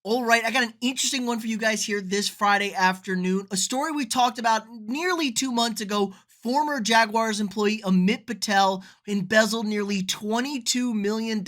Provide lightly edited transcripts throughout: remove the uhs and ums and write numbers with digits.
All right, I got an interesting one for you guys here this Friday afternoon. A story we talked about nearly 2 months ago. Former Jaguars employee Amit Patel embezzled nearly $22 million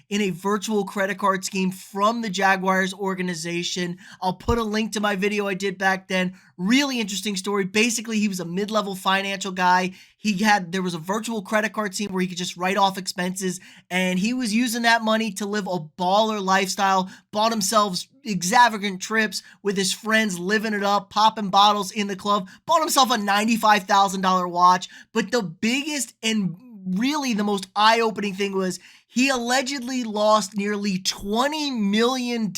in a virtual credit card scheme from the Jaguars organization. I'll put a link to my video I did back then. Really interesting story. Basically, he was a mid-level financial guy. There was a virtual credit card scheme where he could just write off expenses, and he was using that money to live a baller lifestyle, bought himself extravagant trips with his friends, living it up, popping bottles in the club, bought himself a $95,000 watch. But the biggest and really the most eye-opening thing was he allegedly lost nearly $20 million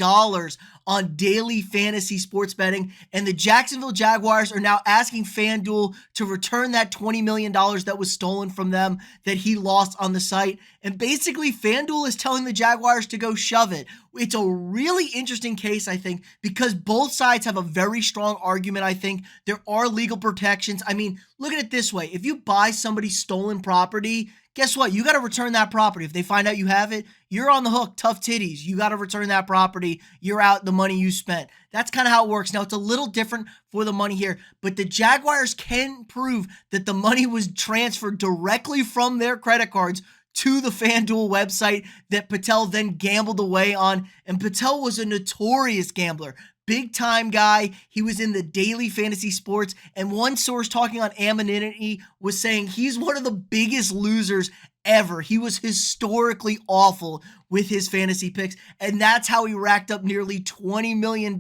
on daily fantasy sports betting, and the Jacksonville Jaguars are now asking FanDuel to return that $20 million that was stolen from them that he lost on the site. And basically, FanDuel is telling the Jaguars to go shove it. It's a really interesting case, I think, because both sides have a very strong argument, I think. There are legal protections. I mean, look at it this way. If you buy somebody's stolen property, guess what? You got to return that property. If they find out you have it, you're on the hook. Tough titties. You got to return that property. You're out the money you spent. That's kind of how it works. Now, it's a little different for the money here, but the Jaguars can prove that the money was transferred directly from their credit cards to the FanDuel website that Patel then gambled away on. And Patel was a notorious gambler. Big time guy. He was in the daily fantasy sports, and one source talking on anonymity was saying he's one of the biggest losers ever. He was historically awful with his fantasy picks, and that's how he racked up nearly $20 million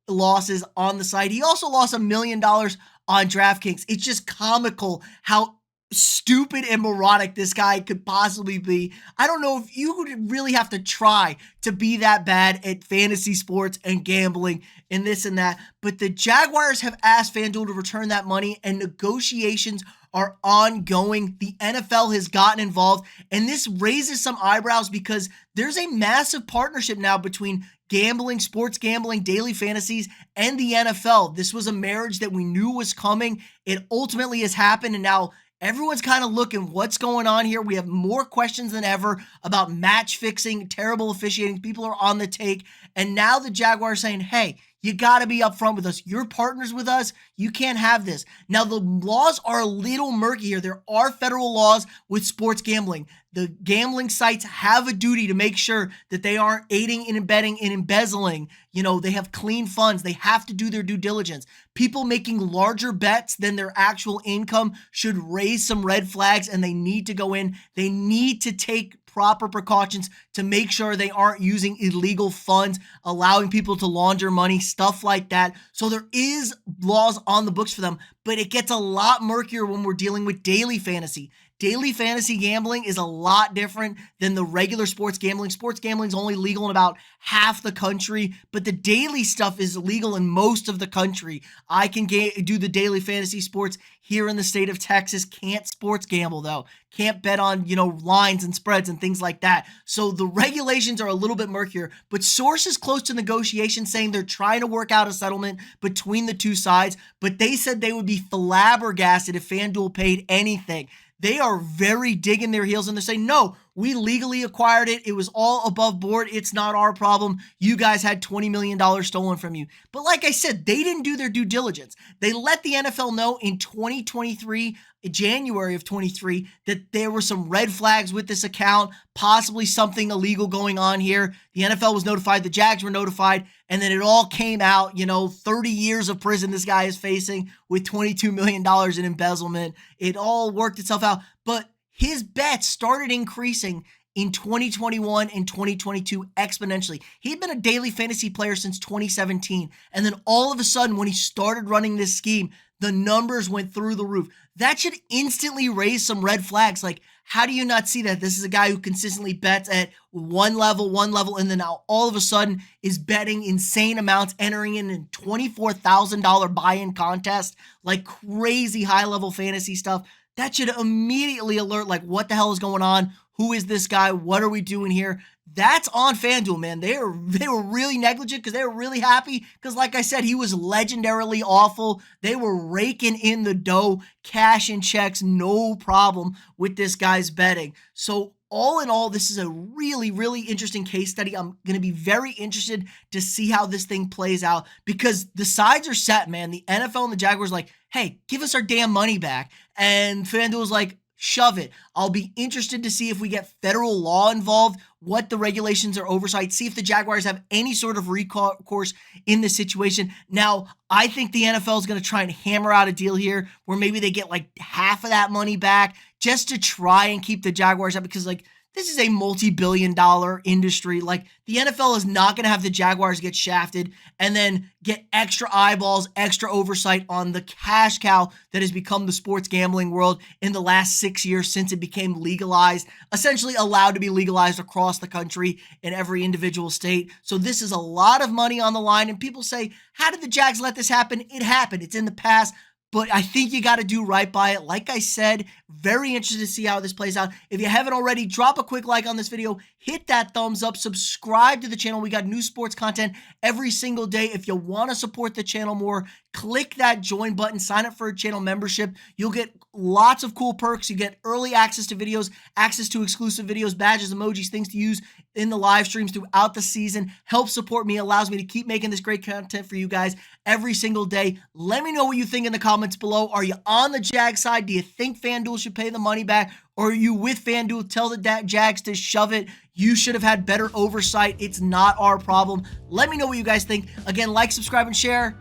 losses on the site. He also lost $1 million on DraftKings. It's just comical how stupid and moronic this guy could possibly be. I don't know if you would really have to try to be that bad at fantasy sports and gambling and this and that. But the Jaguars have asked FanDuel to return that money, and negotiations are ongoing. The NFL has gotten involved, and this raises some eyebrows because there's a massive partnership now between gambling, sports gambling, daily fantasies, and the NFL. This was a marriage that we knew was coming. It ultimately has happened, and now everyone's kind of looking what's going on here. We have more questions than ever about match fixing, terrible officiating. People are on the take. And now the Jaguars saying, hey, you got to be upfront with us. You're partners with us. You can't have this. Now, the laws are a little murky here. There are federal laws with sports gambling. The gambling sites have a duty to make sure that they aren't aiding and abetting and embezzling. You know, they have clean funds. They have to do their due diligence. People making larger bets than their actual income should raise some red flags, and they need to go in. They need to take proper precautions to make sure they aren't using illegal funds, allowing people to launder money, stuff like that. So there is laws on the books for them, but it gets a lot murkier when we're dealing with daily fantasy. Daily fantasy gambling is a lot different than the regular sports gambling. Sports gambling is only legal in about half the country, but the daily stuff is legal in most of the country. I can do the daily fantasy sports here in the state of Texas. Can't sports gamble though. Can't bet on, lines and spreads and things like that. So the regulations are a little bit murkier, but sources close to negotiation saying they're trying to work out a settlement between the two sides, but they said they would be flabbergasted if FanDuel paid anything. They are very digging their heels, and they're saying, no, we legally acquired it. It was all above board. It's not our problem. You guys had $20 million stolen from you. But like I said, they didn't do their due diligence. They let the NFL know in 2023, January of 23, that there were some red flags with this account, possibly something illegal going on here. The NFL was notified. The Jags were notified. And then it all came out, 30 years of prison this guy is facing with $22 million in embezzlement. It all worked itself out. But his bets started increasing in 2021 and 2022 exponentially. He'd been a daily fantasy player since 2017. And then all of a sudden, when he started running this scheme, the numbers went through the roof. That should instantly raise some red flags. Like, how do you not see that? This is a guy who consistently bets at one level, and then now all of a sudden is betting insane amounts, entering in a $24,000 buy-in contest, like crazy high-level fantasy stuff. That should immediately alert, like, what the hell is going on? Who is this guy? What are we doing here? That's on FanDuel, man. They were really negligent because they were really happy because, like I said, he was legendarily awful. They were raking in the dough, cash and checks, no problem with this guy's betting. So all in all, this is a really, really interesting case study. I'm going to be very interested to see how this thing plays out because the sides are set, man. The NFL and the Jaguars are like, hey, give us our damn money back. And FanDuel's like, shove it. I'll be interested to see if we get federal law involved, what the regulations or oversight, see if the Jaguars have any sort of recourse in this situation. Now, I think the NFL is going to try and hammer out a deal here where maybe they get like half of that money back just to try and keep the Jaguars up because like this is a multi-billion-dollar industry. Like the NFL is not going to have the Jaguars get shafted and then get extra eyeballs, extra oversight on the cash cow that has become the sports gambling world in the last 6 years since it became legalized, essentially allowed to be legalized across the country in every individual state. So this is a lot of money on the line. And people say, how did the Jags let this happen? It happened. It's in the past. But I think you got to do right by it. Like I said, very interested to see how this plays out. If you haven't already, drop a quick like on this video. Hit that thumbs up. Subscribe to the channel. We got new sports content every single day. If you want to support the channel more, click that join button. Sign up for a channel membership. You'll get lots of cool perks. You get early access to videos, access to exclusive videos, badges, emojis, things to use in the live streams throughout the season. Help support me, allows me to keep making this great content for you guys every single day. Let me know what you think in the comments below. Are you on the Jag side? Do you think FanDuel should pay the money back? Or are you with FanDuel? Tell the Jags to shove it. You should have had better oversight. It's not our problem. Let me know what you guys think. Again, like, subscribe, and share,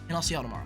and I'll see y'all tomorrow.